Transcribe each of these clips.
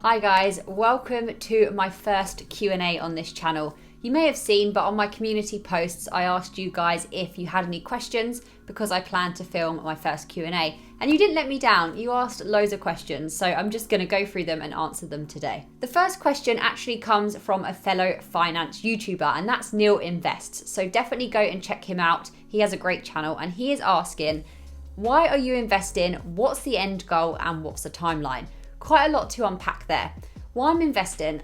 Hi guys, welcome to my first Q&A on this channel. You may have seen, but on my community posts, I asked you guys if you had any questions because I planned to film my first Q&A. And you didn't let me down, you asked loads of questions, so I'm just gonna go through them and answer them today. The first question actually comes from a fellow finance YouTuber, and that's Neil Invests. So definitely go and check him out. He has a great channel, and he is asking, why are you investing? What's the end goal and what's the timeline? Quite a lot to unpack there. Why I'm investing,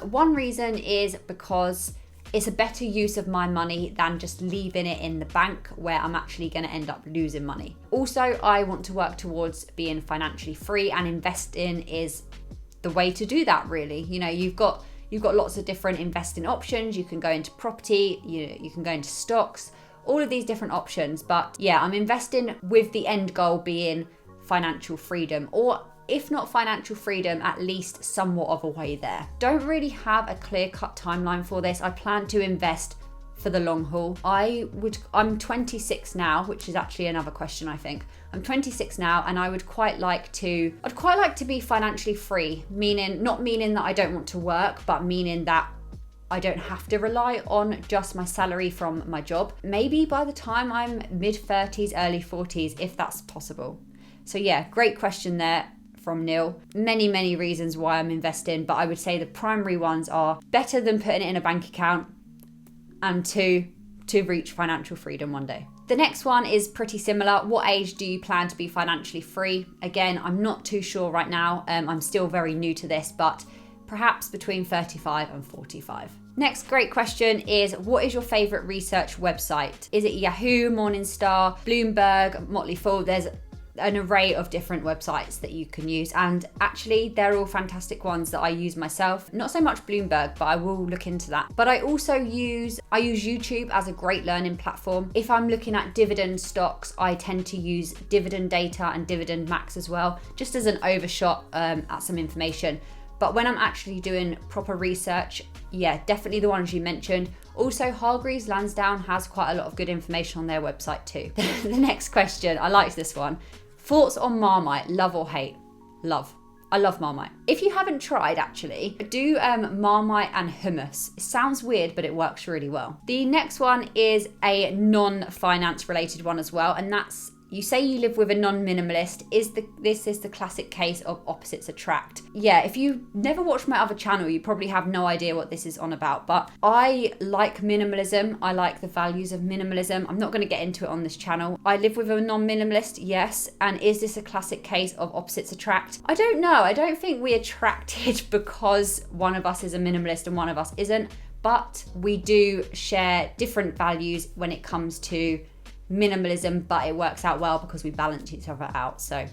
one reason is because it's a better use of my money than just leaving it in the bank where I'm actually going to end up losing money. Also, I want to work towards being financially free, and investing is the way to do that, really. You know, you've got lots of different investing options. You can go into property, you can go into stocks, all of these different options. But yeah, I'm investing with the end goal being financial freedom, or if not financial freedom, at least somewhat of a way there. Don't really have a clear-cut timeline for this. I plan to invest for the long haul. I'm 26 now, which is actually another question, I think. I'm 26 now, and I'd quite like to be financially free, not meaning that I don't want to work, but meaning that I don't have to rely on just my salary from my job. Maybe by the time I'm mid-30s, early 40s, if that's possible. So yeah, great question there from Neil. Many reasons why I'm investing, but I would say the primary ones are better than putting it in a bank account, and to reach financial freedom one day. The next one is pretty similar. What age do you plan to be financially free? Again, I'm not too sure right now. I'm still very new to this, but perhaps between 35 and 45. Next great question is, what is your favorite research website? Is it Yahoo, Morningstar, Bloomberg, Motley Fool? There's an array of different websites that you can use, and actually they're all fantastic ones that I use myself. Not so much Bloomberg, but I will look into that. But I also use YouTube as a great learning platform. If I'm looking at dividend stocks, I tend to use Dividend Data and Dividend Max as well, just as an overshot at some information. But when I'm actually doing proper research, yeah, definitely the ones you mentioned. Also, Hargreaves Lansdown has quite a lot of good information on their website too. The next question, I liked this one. Thoughts on Marmite, love or hate? Love. I love Marmite. If you haven't tried, actually, do Marmite and hummus. It sounds weird, but it works really well. The next one is a non-finance related one as well, and that's, you say you live with a non-minimalist. This is the classic case of opposites attract. Yeah, if you never watched my other channel, you probably have no idea what this is on about, but I like minimalism. I like the values of minimalism. I'm not going to get into it on this channel. I live with a non-minimalist, yes, and is this a classic case of opposites attract? I don't know. I don't think we attracted because one of us is a minimalist and one of us isn't, but we do share different values when it comes to minimalism, but it works out well because we balance each other out. So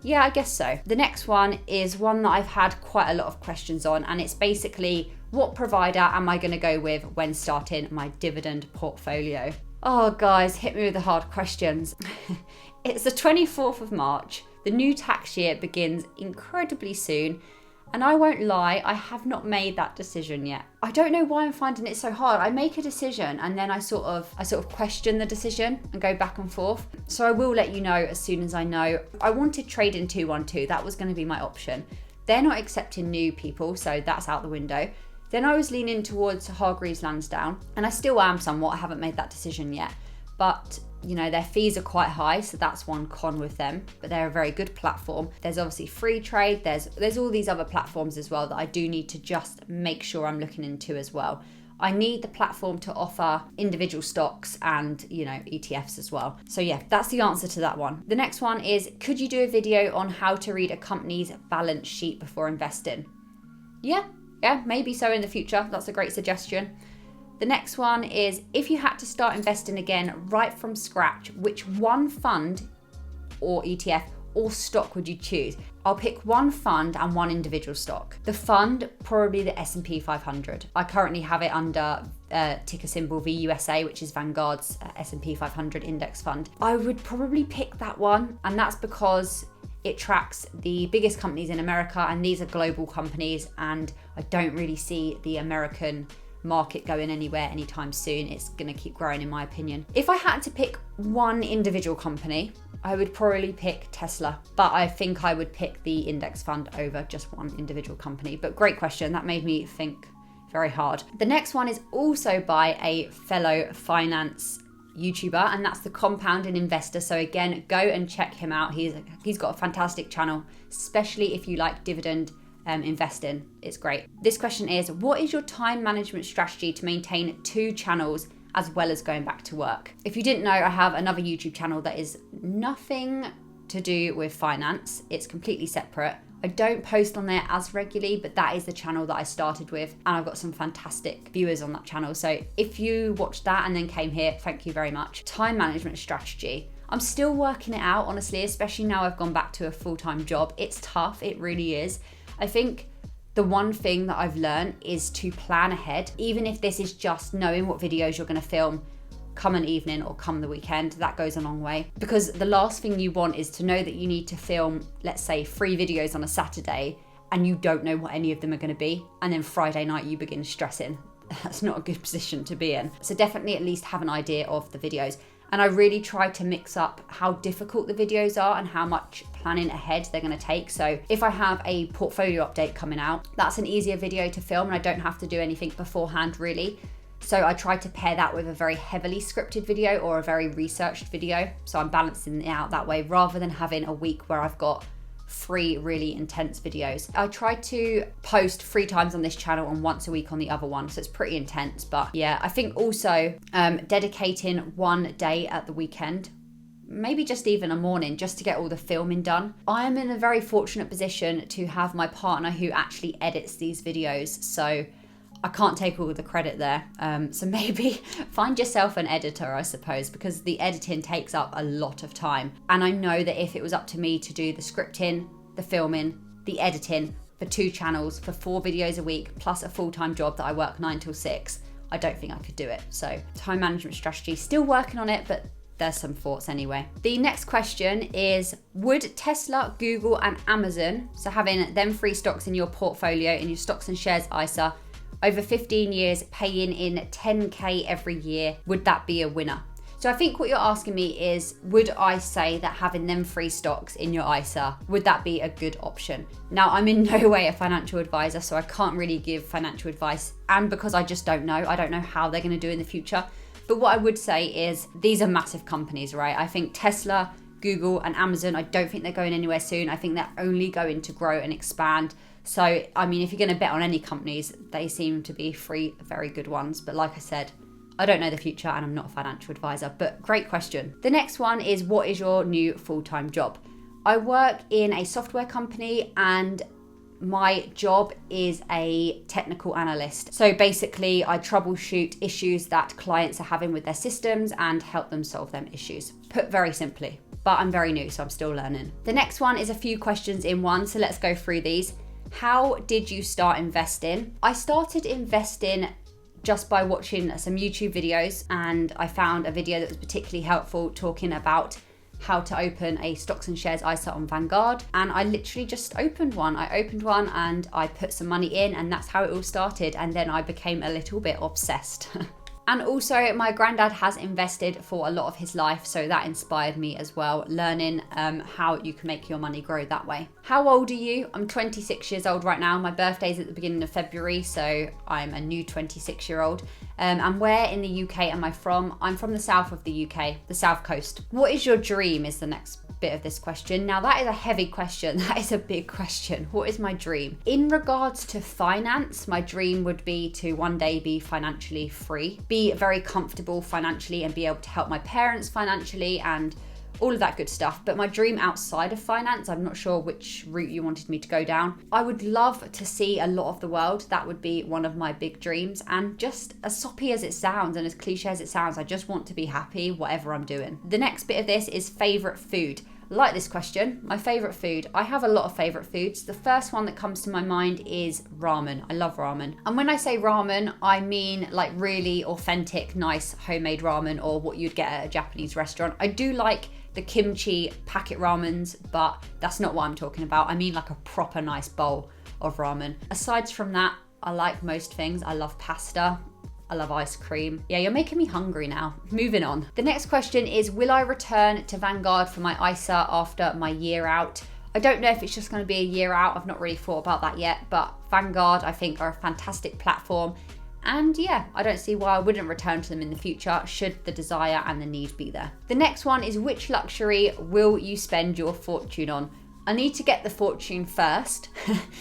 yeah, I guess so. The next one is one that I've had quite a lot of questions on, and it's basically, what provider am I going to go with when starting my dividend portfolio? Oh guys, hit me with the hard questions. It's the 24th of March. The new tax year begins incredibly soon, and I won't lie, I have not made that decision yet. I don't know why I'm finding it so hard. I make a decision and then I sort of question the decision and go back and forth. So I will let you know as soon as I know. I wanted Trading 212. That was going to be my option. They're not accepting new people, so that's out the window. Then I was leaning towards Hargreaves Lansdown, and I still am somewhat. I haven't made that decision yet. But you know, their fees are quite high, so that's one con with them, but they're a very good platform. There's obviously free trade, there's all these other platforms as well that I do need to just make sure I'm looking into as well. I need the platform to offer individual stocks and, you know, ETFs as well. So yeah, that's the answer to that one. The next one is, could you do a video on how to read a company's balance sheet before investing? Yeah, maybe so in the future. That's a great suggestion. The next one is, if you had to start investing again right from scratch, which one fund or ETF or stock would you choose? I'll pick one fund and one individual stock. The fund, probably the S&P 500. I currently have it under ticker symbol VUSA, which is Vanguard's S&P 500 index fund. I would probably pick that one, and that's because it tracks the biggest companies in America, and these are global companies, and I don't really see the American market going anywhere anytime soon. It's going to keep growing, in my opinion. If I had to pick one individual company, I would probably pick Tesla, but I think I would pick the index fund over just one individual company. But great question. That made me think very hard. The next one is also by a fellow finance YouTuber, and that's the Compounding Investor. So again, go and check him out. He's got a fantastic channel, especially if you like dividend investing. It's great. This question is, what is your time management strategy to maintain 2 channels as well as going back to work? If you didn't know, I have another YouTube channel that is nothing to do with finance. It's completely separate. I don't post on there as regularly, but that is the channel that I started with, and I've got some fantastic viewers on that channel. So if you watched that and then came here, thank you very much. Time management strategy. I'm still working it out, honestly, especially now I've gone back to a full-time job. It's tough, it really is. I think the one thing that I've learned is to plan ahead, even if this is just knowing what videos you're going to film come an evening or come the weekend. That goes a long way, because the last thing you want is to know that you need to film, let's say, 3 videos on a Saturday and you don't know what any of them are going to be, and then Friday night you begin stressing. That's not a good position to be in. So definitely at least have an idea of the videos. And I really try to mix up how difficult the videos are and how much planning ahead they're going to take. So if I have a portfolio update coming out, that's an easier video to film and I don't have to do anything beforehand really. So I try to pair that with a very heavily scripted video or a very researched video. So I'm balancing it out that way, rather than having a week where I've got 3 really intense videos. I try to post 3 times on this channel and once a week on the other one. So it's pretty intense, but yeah, I think also dedicating one day at the weekend, maybe just even a morning, just to get all the filming done. I am in a very fortunate position to have my partner who actually edits these videos. So I can't take all the credit there. So maybe find yourself an editor, I suppose, because the editing takes up a lot of time. And I know that if it was up to me to do the scripting, the filming, the editing for 2 channels, for 4 videos a week, plus a full-time job that I work 9 till 6, I don't think I could do it. So time management strategy, still working on it, but there's some thoughts anyway. The next question is, would Tesla, Google and Amazon, so having them 3 stocks in your portfolio, in your stocks and shares ISA, over 15 years, paying in 10K every year, would that be a winner? So I think what you're asking me is, would I say that having them 3 stocks in your ISA, would that be a good option? Now, I'm in no way a financial advisor, so I can't really give financial advice. And because I just don't know, I don't know how they're going to do in the future. But what I would say is, these are massive companies, right? I think Tesla, Google and Amazon, I don't think they're going anywhere soon. I think they're only going to grow and expand. So, I mean, if you're going to bet on any companies, they seem to be 3 very good ones. But like I said, I don't know the future and I'm not a financial advisor, but great question. The next one is, what is your new full-time job? I work in a software company and my job is a technical analyst. So basically, I troubleshoot issues that clients are having with their systems and help them solve them issues. Put very simply, but I'm very new, so I'm still learning. The next one is a few questions in one, so let's go through these. How did you start investing? I started investing just by watching some YouTube videos, and I found a video that was particularly helpful talking about how to open a stocks and shares ISA on Vanguard, and I literally just opened one. I opened one and I put some money in, and that's how it all started, and then I became a little bit obsessed. And also, my granddad has invested for a lot of his life, so that inspired me as well, learning how you can make your money grow that way. How old are you? I'm 26 years old right now. My birthday's at the beginning of February, so I'm a new 26-year-old. And where in the UK am I from? I'm from the south of the UK, the south coast. What is your dream is the next bit of this question. Now that is a heavy question. That is a big question. What is my dream? In regards to finance, my dream would be to one day be financially free, be very comfortable financially and be able to help my parents financially and all of that good stuff. But my dream outside of finance, I'm not sure which route you wanted me to go down. I would love to see a lot of the world. That would be one of my big dreams. And just as soppy as it sounds and as cliche as it sounds, I just want to be happy whatever I'm doing. The next bit of this is favorite food. I like this question. My favorite food. I have a lot of favorite foods. The first one that comes to my mind is ramen. I love ramen. And when I say ramen, I mean like really authentic, nice homemade ramen, or what you'd get at a Japanese restaurant. I do like the kimchi packet ramens, but that's not what I'm talking about. I mean like a proper nice bowl of ramen. Aside from that, I like most things. I love pasta. I love ice cream. Yeah, you're making me hungry now. Moving on. The next question is, will I return to Vanguard for my ISA after my year out? I don't know if it's just going to be a year out. I've not really thought about that yet, but Vanguard, I think, are a fantastic platform. And yeah, I don't see why I wouldn't return to them in the future should the desire and the need be there. The next one is, which luxury will you spend your fortune on? I need to get the fortune first,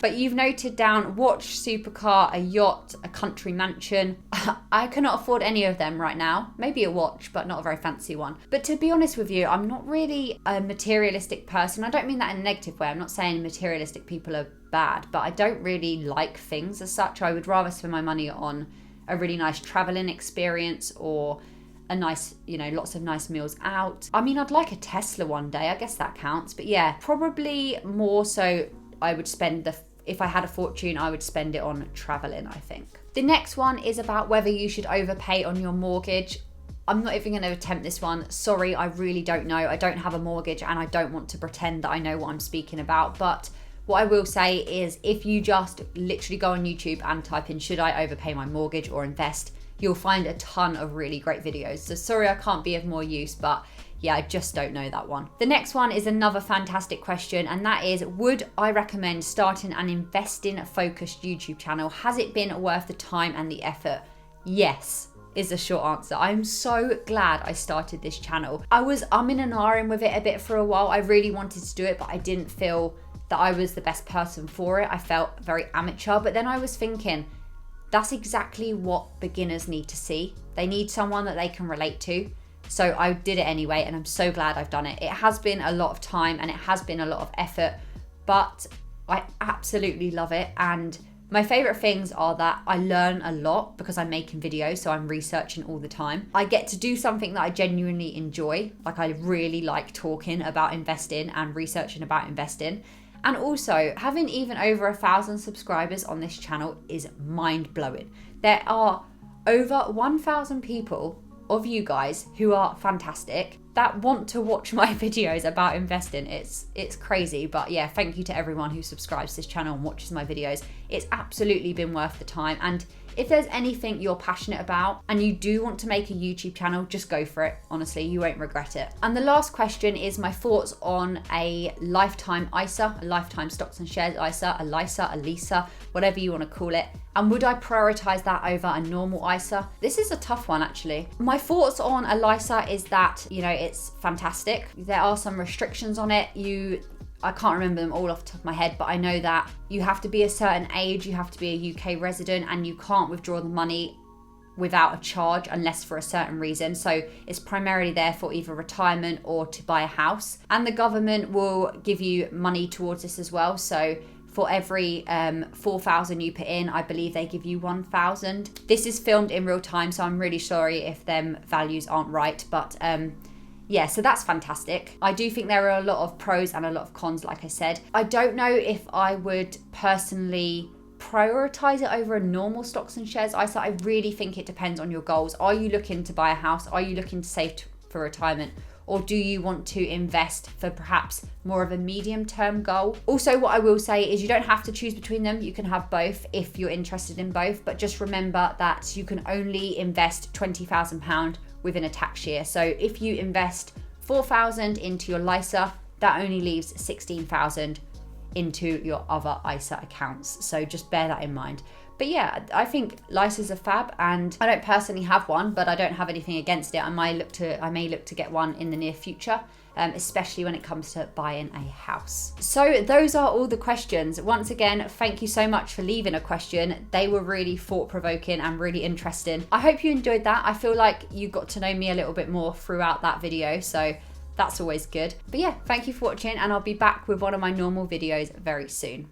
but you've noted down watch, supercar, a yacht, a country mansion. I cannot afford any of them right now. Maybe a watch, but not a very fancy one. But to be honest with you, I'm not really a materialistic person. I don't mean that in a negative way. I'm not saying materialistic people are bad, but I don't really like things as such. I would rather spend my money on a really nice traveling experience or a nice, lots of nice meals out. I mean, I'd like a Tesla one day. I guess that counts. But yeah, probably more so I would spend if I had a fortune, I would spend it on traveling, I think. The next one is about whether you should overpay on your mortgage. I'm not even going to attempt this one. Sorry, I really don't know. I don't have a mortgage and I don't want to pretend that I know what I'm speaking about. But what I will say is, if you just literally go on YouTube and type in, should I overpay my mortgage or invest, you'll find a ton of really great videos. So sorry I can't be of more use, but yeah, I just don't know that one. The next one is another fantastic question, and that is, would I recommend starting an investing focused YouTube channel? Has it been worth the time and the effort? Yes, is the short answer. I'm so glad I started this channel. I was umming and ahhing with it a bit for a while. I really wanted to do it, but I didn't feel that I was the best person for it. I felt very amateur, but then I was thinking, that's exactly what beginners need to see. They need someone that they can relate to. So I did it anyway, and I'm so glad I've done it. It has been a lot of time and it has been a lot of effort, but I absolutely love it. And my favorite things are that I learn a lot because I'm making videos, so I'm researching all the time. I get to do something that I genuinely enjoy. Like, I really like talking about investing and researching about investing. And also, having even over 1,000 subscribers on this channel is mind-blowing. There are over 1,000 people of you guys who are fantastic that want to watch my videos about investing. It's crazy, but yeah, thank you to everyone who subscribes to this channel and watches my videos. It's absolutely been worth the time. And if there's anything you're passionate about and you do want to make a YouTube channel, just go for it. Honestly, you won't regret it. And the last question is my thoughts on a lifetime ISA, a lifetime stocks and shares ISA, a LISA, a LISA, whatever you want to call it. And would I prioritize that over a normal ISA? This is a tough one, actually. My thoughts on a LISA is that, it's fantastic. There are some restrictions on it. I can't remember them all off the top of my head, but I know that you have to be a certain age, you have to be a UK resident, and you can't withdraw the money without a charge unless for a certain reason. So it's primarily there for either retirement or to buy a house. And the government will give you money towards this as well. So for every 4,000 you put in, I believe they give you 1,000. This is filmed in real time, so I'm really sorry if them values aren't right, but yeah, so that's fantastic. I do think there are a lot of pros and a lot of cons, like I said. I don't know if I would personally prioritize it over a normal stocks and shares ISA. I really think it depends on your goals. Are you looking to buy a house? Are you looking to save for retirement? Or do you want to invest for perhaps more of a medium-term goal? Also, what I will say is you don't have to choose between them. You can have both if you're interested in both, but just remember that you can only invest £20,000 within a tax year. So if you invest 4,000 into your LISA, that only leaves 16,000 into your other ISA accounts. So just bear that in mind. But yeah, I think LISAs are fab, and I don't personally have one, but I don't have anything against it. I may look to get one in the near future, especially when it comes to buying a house. So those are all the questions. Once again, thank you so much for leaving a question. They were really thought-provoking and really interesting. I hope you enjoyed that. I feel like you got to know me a little bit more throughout that video, so that's always good. But yeah, thank you for watching, and I'll be back with one of my normal videos very soon.